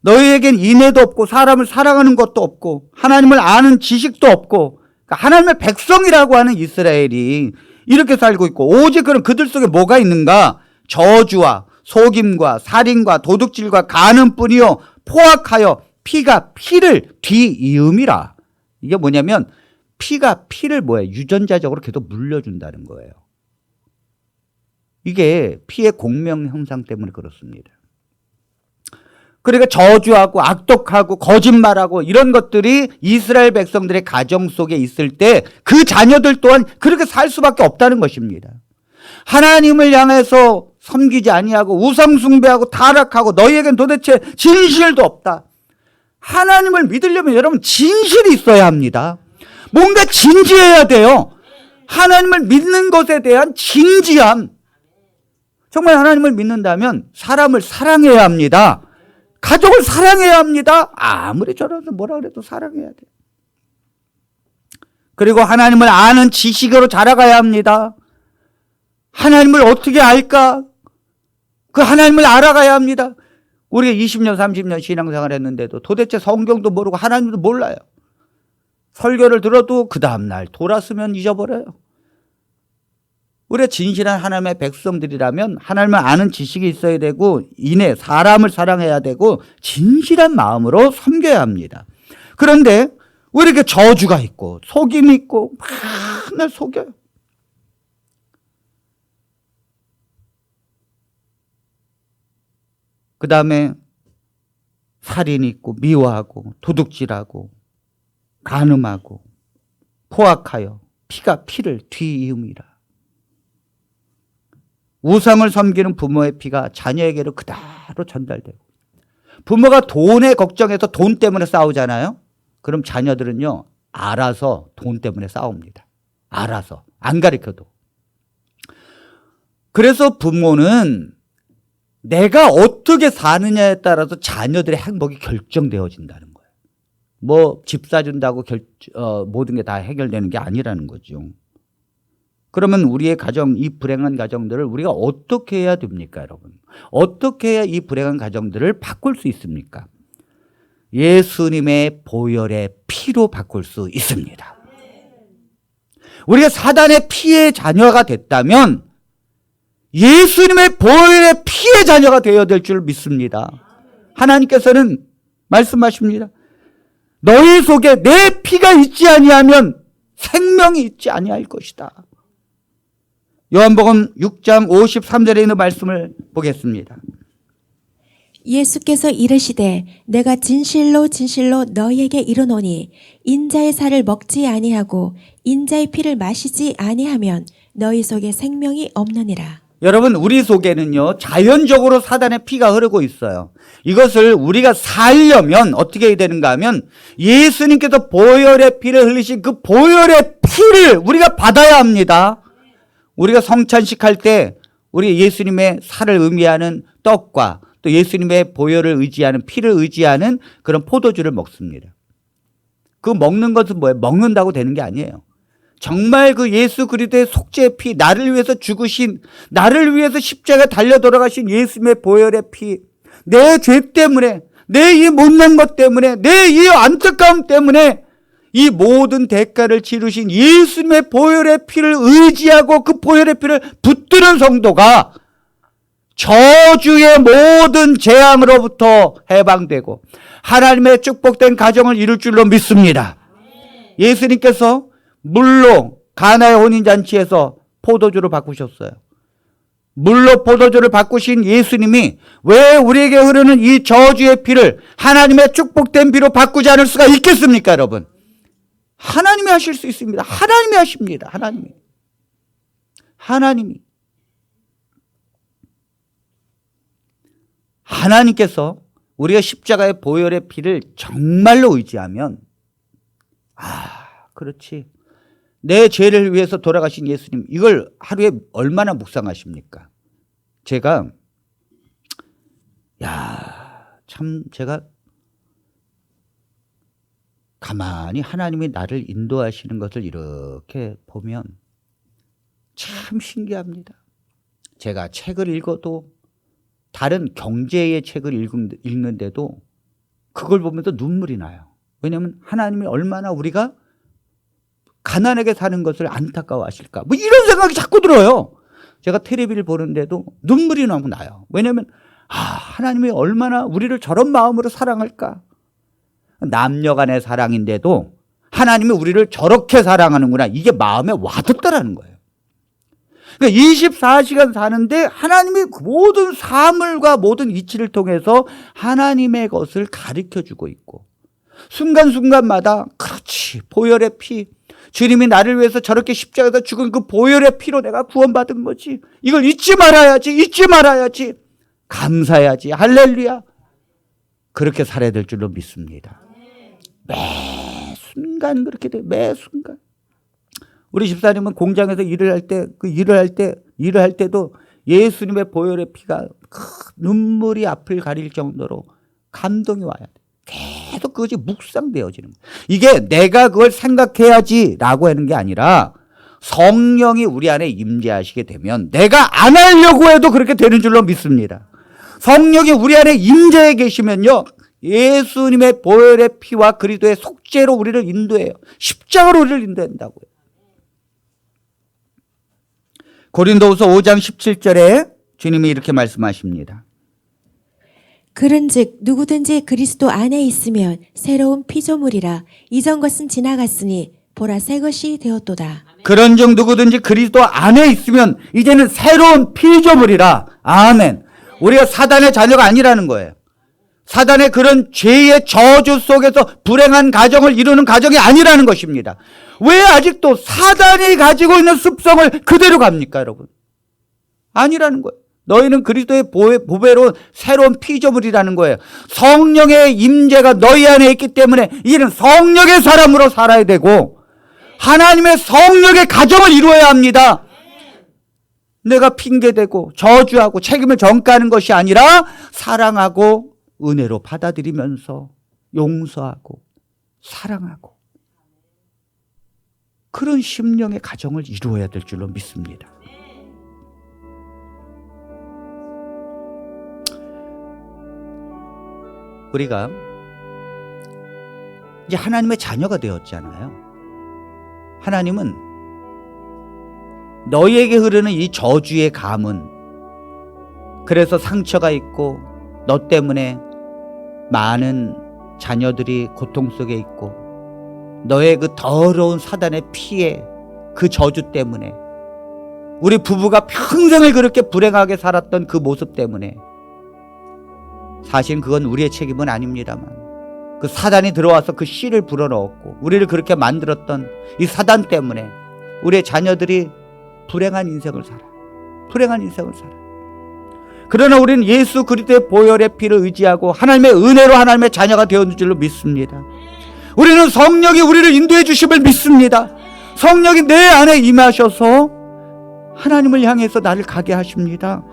너희에겐 인애도 없고 사람을 사랑하는 것도 없고 하나님을 아는 지식도 없고, 그러니까 하나님의 백성이라고 하는 이스라엘이 이렇게 살고 있고, 오직 그런 그들 속에 뭐가 있는가? 저주와 속임과 살인과 도둑질과 간음뿐이요 포악하여 피가 피를 뒤이음이라. 이게 뭐냐면 피가 피를 유전자적으로 계속 물려준다는 거예요. 이게 피의 공명 형상 때문에 그렇습니다. 그러니까 저주하고 악독하고 거짓말하고 이런 것들이 이스라엘 백성들의 가정 속에 있을 때 그 자녀들 또한 그렇게 살 수밖에 없다는 것입니다. 하나님을 향해서 섬기지 아니하고 우상 숭배하고 타락하고 너희에겐 도대체 진실도 없다. 하나님을 믿으려면 여러분 진실이 있어야 합니다. 뭔가 진지해야 돼요. 하나님을 믿는 것에 대한 진지함. 정말 하나님을 믿는다면 사람을 사랑해야 합니다. 가족을 사랑해야 합니다. 아무리 저러서 뭐라 그래도 사랑해야 돼. 그리고 하나님을 아는 지식으로 자라가야 합니다. 하나님을 어떻게 알까? 그 하나님을 알아가야 합니다. 우리가 20년, 30년 신앙생활 했는데도 도대체 성경도 모르고 하나님도 몰라요. 설교를 들어도 그 다음날 돌았으면 잊어버려요. 우리가 진실한 하나님의 백성들이라면 하나님을 아는 지식이 있어야 되고 인애, 사람을 사랑해야 되고 진실한 마음으로 섬겨야 합니다. 그런데 왜 이렇게 저주가 있고 속임이 있고 맨날 속여요. 그 다음에 살인이 있고 미워하고 도둑질하고 간음하고 포악하여 피가 피를 뒤이음이라. 우상을 섬기는 부모의 피가 자녀에게로 그대로 전달되고, 부모가 돈에 걱정해서 돈 때문에 싸우잖아요. 그럼 자녀들은요 알아서 돈 때문에 싸웁니다. 알아서, 안 가르쳐도. 그래서 부모는 내가 어떻게 사느냐에 따라서 자녀들의 행복이 결정되어진다는 거예요. 뭐 집 사준다고 모든 게 다 해결되는 게 아니라는 거죠. 그러면 우리의 가정, 이 불행한 가정들을 우리가 어떻게 해야 됩니까, 여러분? 어떻게 해야 이 불행한 가정들을 바꿀 수 있습니까? 예수님의 보혈의 피로 바꿀 수 있습니다. 우리가 사단의 피의 자녀가 됐다면 예수님의 보혈의 피의 자녀가 되어야 될 줄 믿습니다. 하나님께서는 말씀하십니다. 너희 속에 내 피가 있지 아니하면 생명이 있지 아니할 것이다. 요한복음 6장 53절에 있는 말씀을 보겠습니다. 예수께서 이르시되 내가 진실로 진실로 너희에게 이르노니 인자의 살을 먹지 아니하고 인자의 피를 마시지 아니하면 너희 속에 생명이 없느니라. 여러분, 우리 속에는요 자연적으로 사단의 피가 흐르고 있어요. 이것을 우리가 살려면 어떻게 해야 되는가 하면 예수님께서 보혈의 피를 흘리신 그 보혈의 피를 우리가 받아야 합니다. 우리가 성찬식 할 때 우리 예수님의 살을 의미하는 떡과 또 예수님의 보혈을 의지하는, 피를 의지하는 그런 포도주를 먹습니다. 그 먹는 것은 뭐예요? 먹는다고 되는 게 아니에요. 정말 그 예수 그리스도의 속죄의 피, 나를 위해서 죽으신, 나를 위해서 십자가에 달려 돌아가신 예수님의 보혈의 피, 내 죄 때문에, 내 이 못난 것 때문에, 내 이 안타까움 때문에 이 모든 대가를 치르신 예수님의 보혈의 피를 의지하고 그 보혈의 피를 붙드는 성도가 저주의 모든 재앙으로부터 해방되고 하나님의 축복된 가정을 이룰 줄로 믿습니다. 예수님께서 물로 가나의 혼인잔치에서 포도주를 바꾸셨어요. 물로 포도주를 바꾸신 예수님이 왜 우리에게 흐르는 이 저주의 피를 하나님의 축복된 피로 바꾸지 않을 수가 있겠습니까, 여러분? 하나님이 하실 수 있습니다. 하나님이 하십니다. 하나님께서 우리가 십자가의 보혈의 피를 정말로 의지하면 그렇지. 내 죄를 위해서 돌아가신 예수님, 이걸 하루에 얼마나 묵상하십니까? 제가 참 제가 가만히 하나님이 나를 인도하시는 것을 이렇게 보면 참 신기합니다. 제가 책을 읽어도 다른 경제의 책을 읽는데도 그걸 보면서 눈물이 나요. 왜냐하면 하나님이 얼마나 우리가 가난하게 사는 것을 안타까워하실까, 뭐 이런 생각이 자꾸 들어요. 제가 텔레비를 보는데도 눈물이 너무 나요. 왜냐하면 하나님이 얼마나 우리를 저런 마음으로 사랑할까. 남녀 간의 사랑인데도 하나님이 우리를 저렇게 사랑하는구나, 이게 마음에 와닿더라는 거예요. 그러니까 24시간 사는데 하나님이 모든 사물과 모든 이치를 통해서 하나님의 것을 가르쳐주고 있고, 순간순간마다 그렇지, 보혈의 피, 주님이 나를 위해서 저렇게 십자가에서 죽은 그 보혈의 피로 내가 구원받은 거지, 이걸 잊지 말아야지, 감사해야지, 할렐루야, 그렇게 살아야 될 줄로 믿습니다. 매 순간 그렇게 돼. 매 순간. 우리 집사님은 공장에서 일을 할 때도 예수님의 보혈의 피가 눈물이 앞을 가릴 정도로 감동이 와야 돼. 계속 그것이 묵상되어지는 거예요. 이게 내가 그걸 생각해야지라고 하는 게 아니라 성령이 우리 안에 임재하시게 되면 내가 안 하려고 해도 그렇게 되는 줄로 믿습니다. 성령이 우리 안에 임재해 계시면요, 예수님의 보혈의 피와 그리스도의 속죄로 우리를 인도해요. 십자가로 우리를 인도한다고요. 고린도후서 5장 17절에 주님이 이렇게 말씀하십니다. 그런즉 누구든지 그리스도 안에 있으면 새로운 피조물이라, 이전 것은 지나갔으니 보라 새 것이 되었도다. 그런즉 누구든지 그리스도 안에 있으면 이제는 새로운 피조물이라. 아멘. 우리가 사단의 자녀가 아니라는 거예요. 사단의 그런 죄의 저주 속에서 불행한 가정을 이루는 가정이 아니라는 것입니다. 왜 아직도 사단이 가지고 있는 습성을 그대로 갑니까, 여러분? 아니라는 거예요. 너희는 그리스도의 보배로운 새로운 피조물이라는 거예요. 성령의 임재가 너희 안에 있기 때문에 이제는 성령의 사람으로 살아야 되고 하나님의 성령의 가정을 이루어야 합니다. 내가 핑계대고 저주하고 책임을 전가하는 것이 아니라 사랑하고 은혜로 받아들이면서 용서하고 사랑하고 그런 심령의 가정을 이루어야 될 줄로 믿습니다. 우리가 이제 하나님의 자녀가 되었잖아요. 하나님은 너희에게 흐르는 이 저주의 감은, 그래서 상처가 있고 너 때문에 많은 자녀들이 고통 속에 있고 너의 그 더러운 사단의 피해, 그 저주 때문에 우리 부부가 평생을 그렇게 불행하게 살았던 그 모습 때문에, 사실 그건 우리의 책임은 아닙니다만 그 사단이 들어와서 그 씨를 불어넣었고 우리를 그렇게 만들었던 이 사단 때문에 우리의 자녀들이 불행한 인생을 살아. 그러나 우리는 예수 그리스도의 보혈의 피를 의지하고 하나님의 은혜로 하나님의 자녀가 되었는 줄로 믿습니다. 우리는 성령이 우리를 인도해 주심을 믿습니다. 성령이 내 안에 임하셔서 하나님을 향해서 나를 가게 하십니다.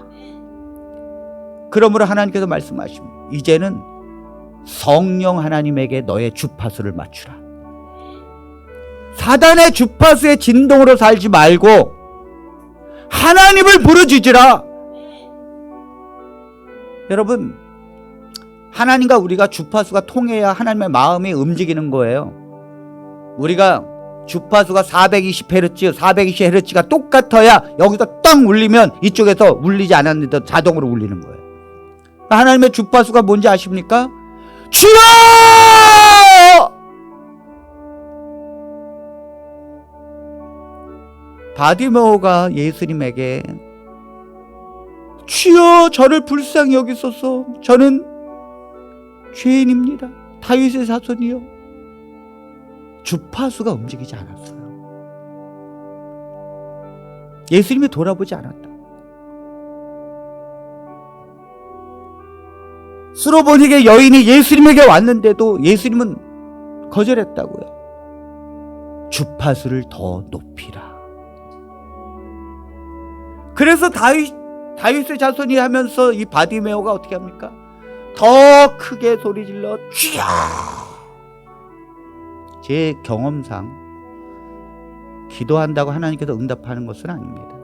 그러므로 하나님께서 말씀하십니다. 이제는 성령 하나님에게 너의 주파수를 맞추라. 사단의 주파수의 진동으로 살지 말고 하나님을 부르짖으라. 여러분, 하나님과 우리가 주파수가 통해야 하나님의 마음이 움직이는 거예요. 우리가 주파수가 420Hz, 420Hz가 똑같아야 여기서 땅 울리면 이쪽에서 울리지 않았는데 자동으로 울리는 거예요. 하나님의 주파수가 뭔지 아십니까? 주여! 바디메오가 예수님에게 주여 저를 불쌍히 여기소서, 저는 죄인입니다, 다윗의 자손이요. 주파수가 움직이지 않았어요. 예수님이 돌아보지 않았다. 수로보니게 여인이 예수님에게 왔는데도 예수님은 거절했다고요. 주파수를 더 높이라. 그래서 다윗의 자손이 하면서 이 바디메오가 어떻게 합니까? 더 크게 소리질러 주여. 제 경험상 기도한다고 하나님께서 응답하는 것은 아닙니다.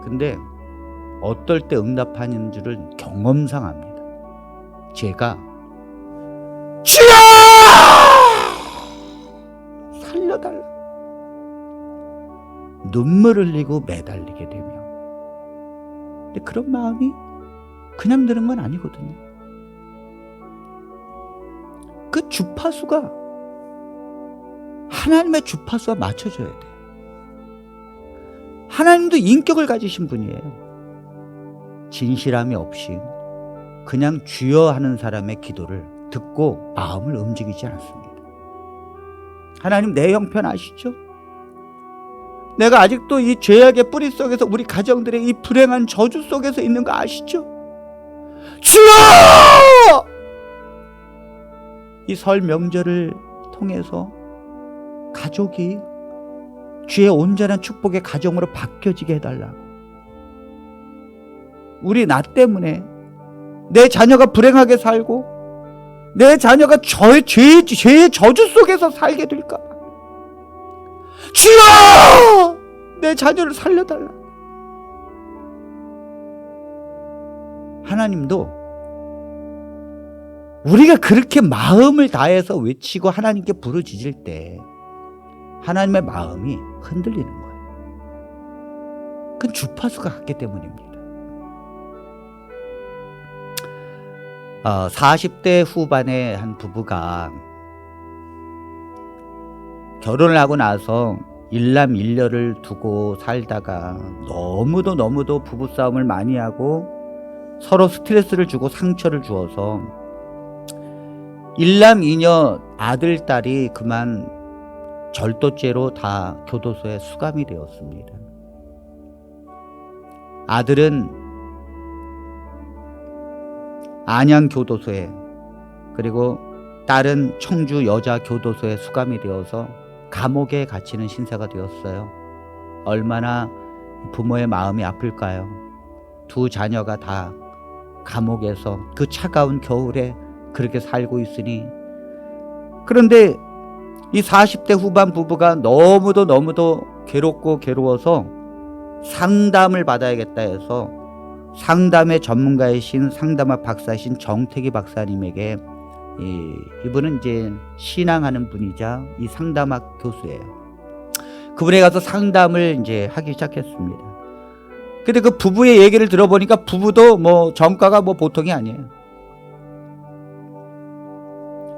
근데 어떨 때 응답하는 줄은 경험상 압니다. 제가 주여 살려달라 눈물 흘리고 매달리게 되면, 근데 그런 마음이 그냥 드는 건 아니거든요. 그 주파수가 하나님의 주파수와 맞춰져야 돼. 하나님도 인격을 가지신 분이에요. 진실함이 없이 그냥 주여 하는 사람의 기도를 듣고 마음을 움직이지 않았습니다. 하나님 내 형편 아시죠? 내가 아직도 이 죄악의 뿌리 속에서 우리 가정들의 이 불행한 저주 속에서 있는 거 아시죠? 주여! 이 설 명절을 통해서 가족이 주의 온전한 축복의 가정으로 바뀌어지게 해달라고. 우리 나 때문에 내 자녀가 불행하게 살고 내 자녀가 죄의 저주 속에서 살게 될까 봐. 주여! 내 자녀를 살려달라. 하나님도 우리가 그렇게 마음을 다해서 외치고 하나님께 부르짖을 때 하나님의 마음이 흔들리는 거예요. 그건 주파수가 같기 때문입니다. 40대 후반의 한 부부가 결혼을 하고 나서 일남일녀를 두고 살다가 너무도 부부싸움을 많이 하고 서로 스트레스를 주고 상처를 주어서 일남이녀 아들, 딸이 그만 절도죄로 다 교도소에 수감이 되었습니다. 아들은 안양교도소에, 그리고 딸은 청주 여자교도소에 수감이 되어서 감옥에 갇히는 신세가 되었어요. 얼마나 부모의 마음이 아플까요? 두 자녀가 다 감옥에서 그 차가운 겨울에 그렇게 살고 있으니. 그런데 이 40대 후반 부부가 너무도 괴롭고 괴로워서 상담을 받아야겠다 해서 상담의 전문가이신 상담학 박사이신 정태기 박사님에게, 이분은 이제 신앙하는 분이자 이 상담학 교수예요. 그분에 가서 상담을 이제 하기 시작했습니다. 근데 그 부부의 얘기를 들어보니까 부부도 뭐 정가가 뭐 보통이 아니에요.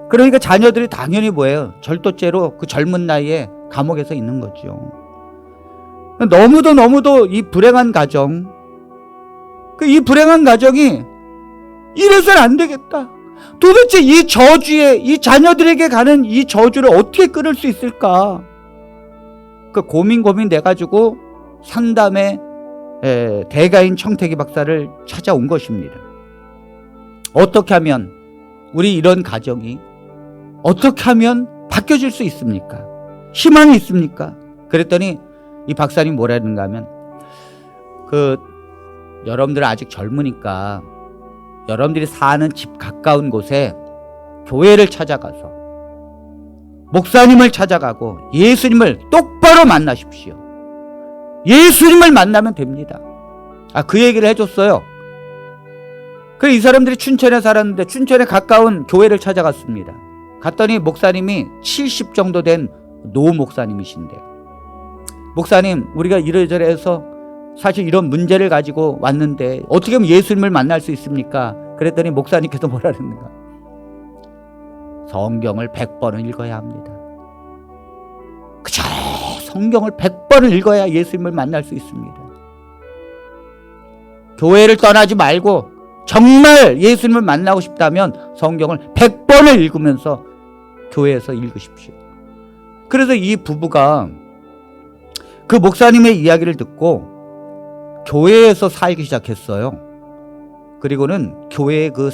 그러니까 자녀들이 당연히 뭐예요? 절도죄로 그 젊은 나이에 감옥에서 있는 거죠. 너무도 이 불행한 가정, 이 불행한 가정이 이래서는 안 되겠다. 도대체 이 저주에, 이 자녀들에게 가는 이 저주를 어떻게 끊을 수 있을까? 그 고민돼가지고 상담의 대가인 청태기 박사를 찾아온 것입니다. 어떻게 하면 우리 이런 가정이 어떻게 하면 바뀌어질 수 있습니까? 희망이 있습니까? 그랬더니 이 박사님 뭐라는가 하면, 여러분들 아직 젊으니까 여러분들이 사는 집 가까운 곳에 교회를 찾아가서 목사님을 찾아가고 예수님을 똑바로 만나십시오. 예수님을 만나면 됩니다. 그 얘기를 해줬어요. 그래서 이 사람들이 춘천에 살았는데 춘천에 가까운 교회를 찾아갔습니다. 갔더니 목사님이 70 정도 된 노 목사님이신데, 목사님, 우리가 이래저래 해서 사실 이런 문제를 가지고 왔는데 어떻게 하면 예수님을 만날 수 있습니까? 그랬더니 목사님께서 뭐라 그랬는가? 성경을 100번은 읽어야 합니다. 그저 성경을 100번을 읽어야 예수님을 만날 수 있습니다. 교회를 떠나지 말고 정말 예수님을 만나고 싶다면 성경을 100번을 읽으면서 교회에서 읽으십시오. 그래서 이 부부가 그 목사님의 이야기를 듣고 교회에서 살기 시작했어요. 그리고는 교회의 그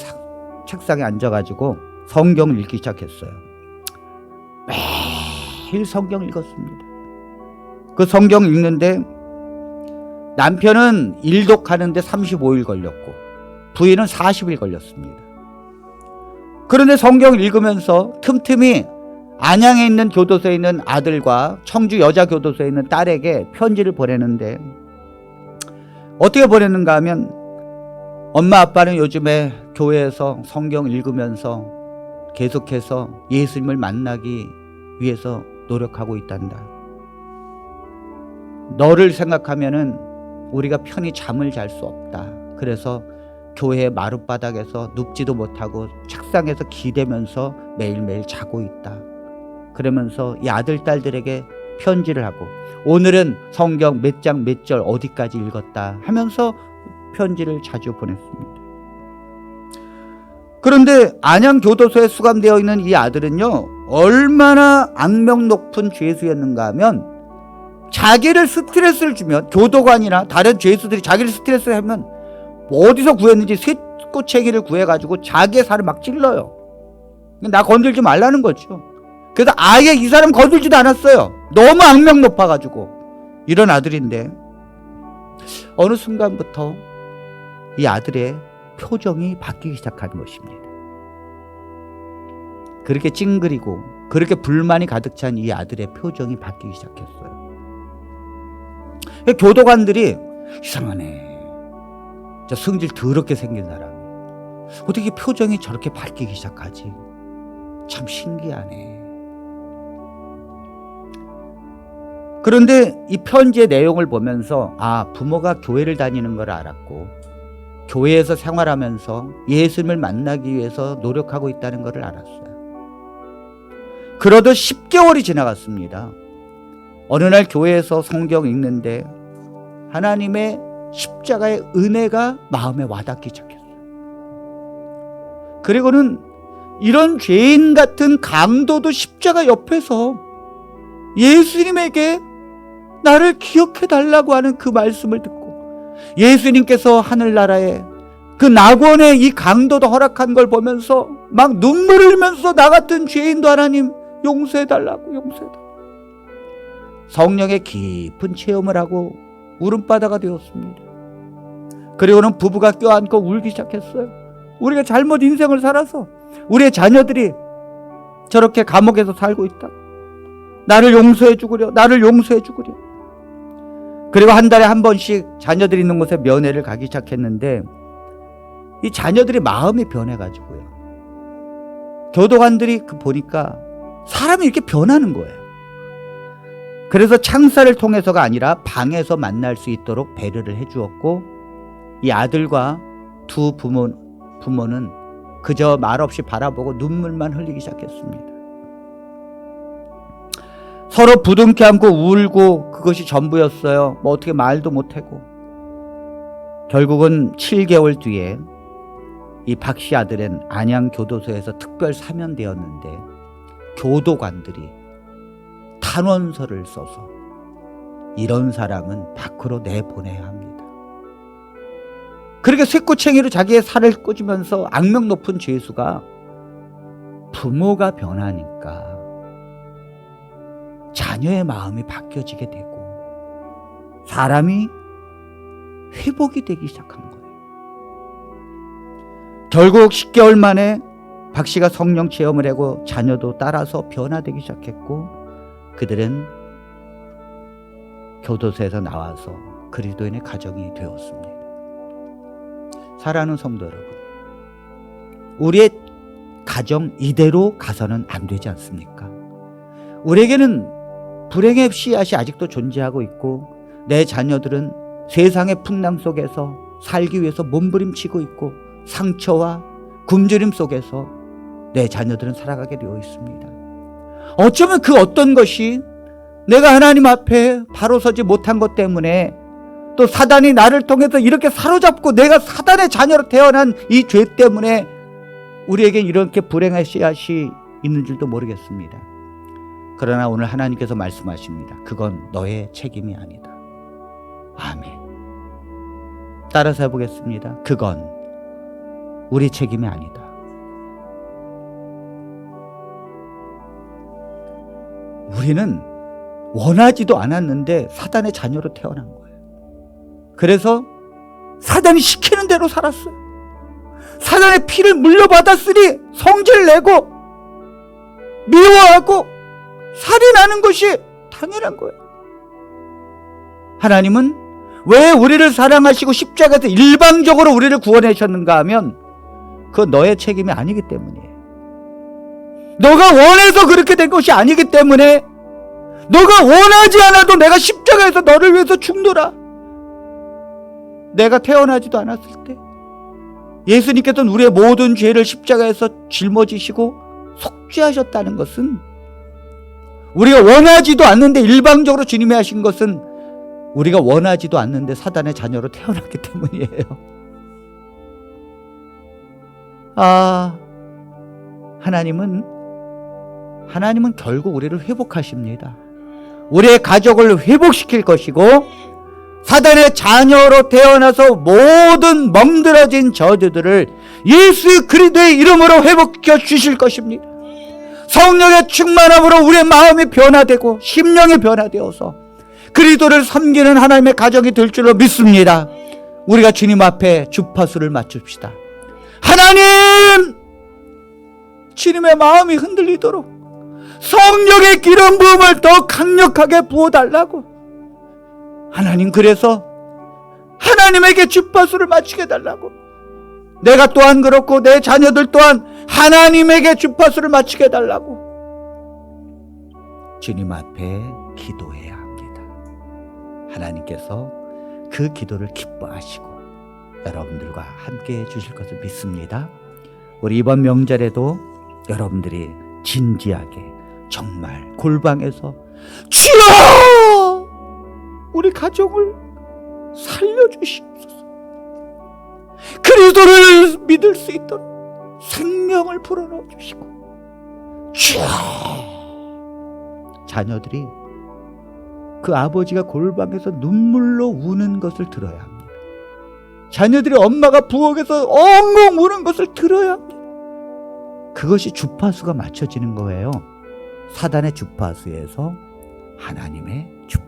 책상에 앉아가지고 성경을 읽기 시작했어요. 매일 성경 읽었습니다. 그 성경 읽는데 남편은 일독하는데 35일 걸렸고 부인은 40일 걸렸습니다. 그런데 성경 읽으면서 틈틈이 안양에 있는 교도소에 있는 아들과 청주 여자교도소에 있는 딸에게 편지를 보내는데 어떻게 보냈는가 하면 엄마 아빠는 요즘에 교회에서 성경 읽으면서 계속해서 예수님을 만나기 위해서 노력하고 있단다. 너를 생각하면은 우리가 편히 잠을 잘 수 없다. 그래서 교회 마룻바닥에서 눕지도 못하고 책상에서 기대면서 매일매일 자고 있다. 그러면서 이 아들, 딸들에게 편지를 하고 오늘은 성경 몇 장 몇 절 어디까지 읽었다 하면서 편지를 자주 보냈습니다. 그런데 안양교도소에 수감되어 있는 이 아들은요, 얼마나 악명 높은 죄수였는가 하면 자기를 스트레스를 주면 교도관이나 다른 죄수들이 자기를 스트레스를 하면 어디서 구했는지 쇠꼬챙이를 구해가지고 자기의 살을 막 찔러요. 나 건들지 말라는 거죠. 그래서 아예 이 사람 건들지도 않았어요. 너무 악명 높아가지고. 이런 아들인데 어느 순간부터 이 아들의 표정이 바뀌기 시작하는 것입니다. 그렇게 찡그리고 그렇게 불만이 가득 찬 이 아들의 표정이 바뀌기 시작했어요. 교도관들이 이상하네. 저 성질 더럽게 생긴 사람이 어떻게 표정이 저렇게 바뀌기 시작하지? 참 신기하네. 그런데 이 편지의 내용을 보면서 부모가 교회를 다니는 걸 알았고 교회에서 생활하면서 예수님을 만나기 위해서 노력하고 있다는 것을 알았어요. 그러던 10개월이 지나갔습니다. 어느 날 교회에서 성경 읽는데 하나님의 십자가의 은혜가 마음에 와닿기 시작했어요. 그리고는 이런 죄인 같은 강도도 십자가 옆에서 예수님에게 나를 기억해 달라고 하는 그 말씀을 듣고 예수님께서 하늘나라에 그 낙원의 이 강도도 허락한 걸 보면서 막 눈물을 흘리면서 나 같은 죄인도 하나님 용서해 달라고 용서해 달라고 성령의 깊은 체험을 하고 울음바다가 되었습니다. 그리고는 부부가 껴안고 울기 시작했어요. 우리가 잘못 인생을 살아서 우리의 자녀들이 저렇게 감옥에서 살고 있다. 나를 용서해 주구려. 나를 용서해 주구려. 그리고 한 달에 한 번씩 자녀들이 있는 곳에 면회를 가기 시작했는데 이 자녀들이 마음이 변해가지고요. 교도관들이 보니까 사람이 이렇게 변하는 거예요. 그래서 창사를 통해서가 아니라 방에서 만날 수 있도록 배려를 해주었고 이 아들과 두 부모는 그저 말없이 바라보고 눈물만 흘리기 시작했습니다. 서로 부둥켜 안고 울고 그것이 전부였어요. 어떻게 말도 못하고. 결국은 7개월 뒤에 이 박씨 아들은 안양교도소에서 특별 사면되었는데 교도관들이 탄원서를 써서 이런 사람은 밖으로 내보내야 합니다. 그렇게 쇠꼬챙이로 자기의 살을 꽂으면서 악명 높은 죄수가 부모가 변하니까 자녀의 마음이 바뀌어지게 되고 사람이 회복이 되기 시작한 거예요. 결국 10개월 만에 박 씨가 성령 체험을 하고 자녀도 따라서 변화되기 시작했고 그들은 교도소에서 나와서 그리스도인의 가정이 되었습니다. 사랑하는 성도 여러분, 우리의 가정 이대로 가서는 안 되지 않습니까? 우리에게는 불행의 씨앗이 아직도 존재하고 있고 내 자녀들은 세상의 풍랑 속에서 살기 위해서 몸부림치고 있고 상처와 굶주림 속에서 내 자녀들은 살아가게 되어 있습니다. 어쩌면 그 어떤 것이 내가 하나님 앞에 바로 서지 못한 것 때문에 또 사단이 나를 통해서 이렇게 사로잡고 내가 사단의 자녀로 태어난 이 죄 때문에 우리에게 이렇게 불행의 씨앗이 있는 줄도 모르겠습니다. 그러나 오늘 하나님께서 말씀하십니다. 그건 너의 책임이 아니다. 아멘. 따라서 해보겠습니다. 그건 우리 책임이 아니다. 우리는 원하지도 않았는데 사단의 자녀로 태어난 거예요. 그래서 사단이 시키는 대로 살았어요. 사단의 피를 물려받았으니 성질 내고 미워하고 살인하는 것이 당연한 거예요. 하나님은 왜 우리를 사랑하시고 십자가에서 일방적으로 우리를 구원하셨는가 하면 그건 너의 책임이 아니기 때문이에요. 너가 원해서 그렇게 된 것이 아니기 때문에, 너가 원하지 않아도 내가 십자가에서 너를 위해서 죽노라. 내가 태어나지도 않았을 때 예수님께서는 우리의 모든 죄를 십자가에서 짊어지시고 속죄하셨다는 것은, 우리가 원하지도 않는데 일방적으로 주님이 하신 것은 우리가 원하지도 않는데 사단의 자녀로 태어났기 때문이에요. 하나님은 결국 우리를 회복하십니다. 우리의 가족을 회복시킬 것이고, 사단의 자녀로 태어나서 모든 멍들어진 저주들을 예수 그리스도의 이름으로 회복시켜 주실 것입니다. 성령의 충만함으로 우리의 마음이 변화되고 심령이 변화되어서 그리스도를 섬기는 하나님의 가정이 될 줄로 믿습니다. 우리가 주님 앞에 주파수를 맞춥시다. 하나님, 주님의 마음이 흔들리도록 성령의 기름 부음을 더 강력하게 부어달라고. 하나님, 그래서 하나님에게 주파수를 맞추게 해달라고. 내가 또한 그렇고 내 자녀들 또한 하나님에게 주파수를 맞추게 해달라고 주님 앞에 기도해야 합니다. 하나님께서 그 기도를 기뻐하시고 여러분들과 함께 해주실 것을 믿습니다. 우리 이번 명절에도 여러분들이 진지하게 정말 골방에서 주여 우리 가족을 살려주시옵소서, 그리스도를 믿을 수 있도록 생명을 불어넣어 주시고, 주여, 자녀들이 그 아버지가 골방에서 눈물로 우는 것을 들어야 합니다. 자녀들이 엄마가 부엌에서 엉엉 우는 것을 들어야 합니다. 그것이 주파수가 맞춰지는 거예요. 사단의 주파수에서 하나님의 주파수.